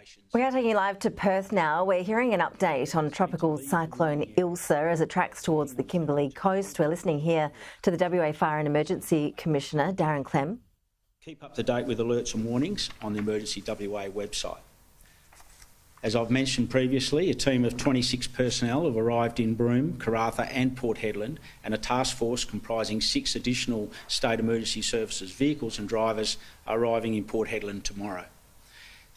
evacuations. We are taking you live to Perth now. We're hearing an update on tropical cyclone Ilsa as it tracks towards the Kimberley coast. We're listening here to the WA Fire and Emergency Commissioner, Darren Klemm. Keep up to date with alerts and warnings on the Emergency WA website. As I've mentioned previously, a team of 26 personnel have arrived in Broome, Karratha and Port Hedland, and a task force comprising 6 additional State Emergency Services vehicles and drivers are arriving in Port Hedland tomorrow.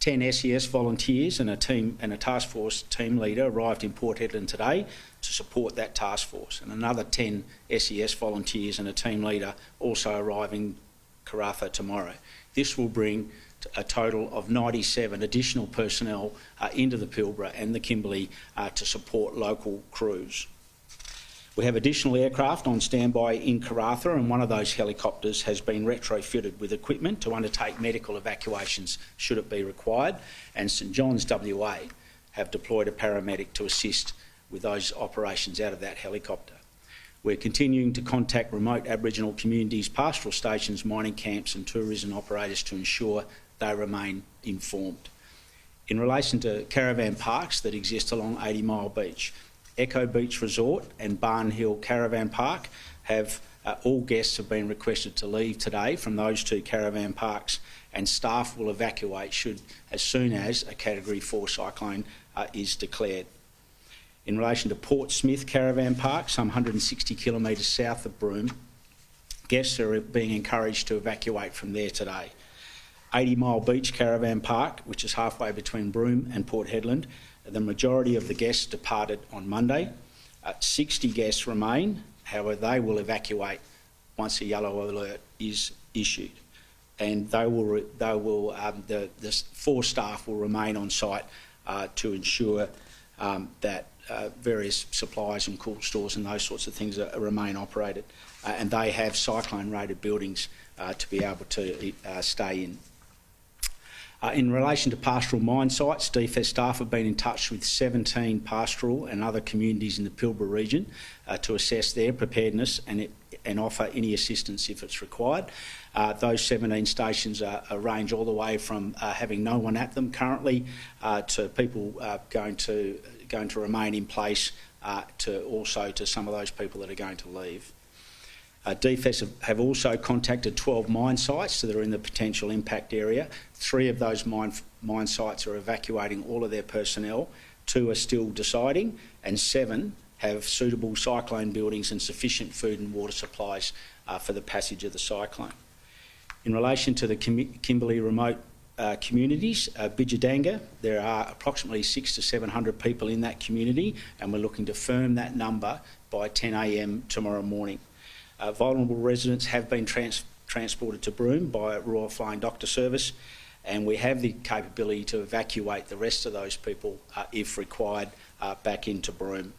10 SES volunteers and a task force team leader arrived in Port Hedland today to support that task force, and another 10 SES volunteers and a team leader also arrive in Karratha tomorrow. This will bring a total of 97 additional personnel into the Pilbara and the Kimberley to support local crews. We have additional aircraft on standby in Karratha, and one of those helicopters has been retrofitted with equipment to undertake medical evacuations should it be required, and St John's WA have deployed a paramedic to assist with those operations out of that helicopter. We're continuing to contact remote Aboriginal communities, pastoral stations, mining camps and tourism operators to ensure they remain informed. In relation to caravan parks that exist along 80 Mile Beach, Echo Beach Resort and Barn Hill Caravan Park have all guests have been requested to leave today from those 2 caravan parks, and staff will evacuate as soon as a Category 4 cyclone is declared. In relation to Port Smith Caravan Park, some 160 kilometres south of Broome, guests are being encouraged to evacuate from there today. 80 Mile Beach Caravan Park, which is halfway between Broome and Port Hedland, the majority of the guests departed on Monday. 60 guests remain, however they will evacuate once a yellow alert is issued, and the 4 staff will remain on site to ensure that various supplies and cool stores and those sorts of things remain operated, and they have cyclone rated buildings to be able to stay in. In relation to pastoral mine sites, DFES staff have been in touch with 17 pastoral and other communities in the Pilbara region to assess their preparedness and offer any assistance if it's required. Those 17 stations range all the way from having no one at them currently to people going to remain in place to some of those people that are going to leave. DFES have also contacted 12 mine sites that are in the potential impact area. 3 of those mine sites are evacuating all of their personnel, 2 are still deciding, and 7 have suitable cyclone buildings and sufficient food and water supplies for the passage of the cyclone. In relation to the Kimberley remote communities, Bidjadanga, there are approximately 600 to 700 people in that community, and we're looking to firm that number by 10 a.m. tomorrow morning. Vulnerable residents have been transported to Broome by Royal Flying Doctor Service, and we have the capability to evacuate the rest of those people, if required, back into Broome.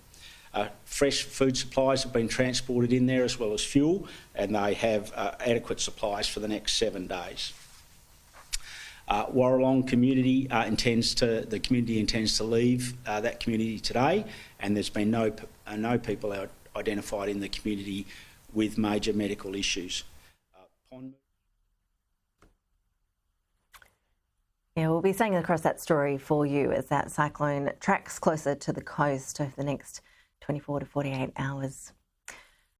Fresh food supplies have been transported in there as well as fuel, and they have adequate supplies for the next 7 days. Warralong community intends to leave that community today, and there's been no people identified in the community with major medical issues. Yeah, we'll be staying across that story for you as that cyclone tracks closer to the coast over the next 24 to 48 hours.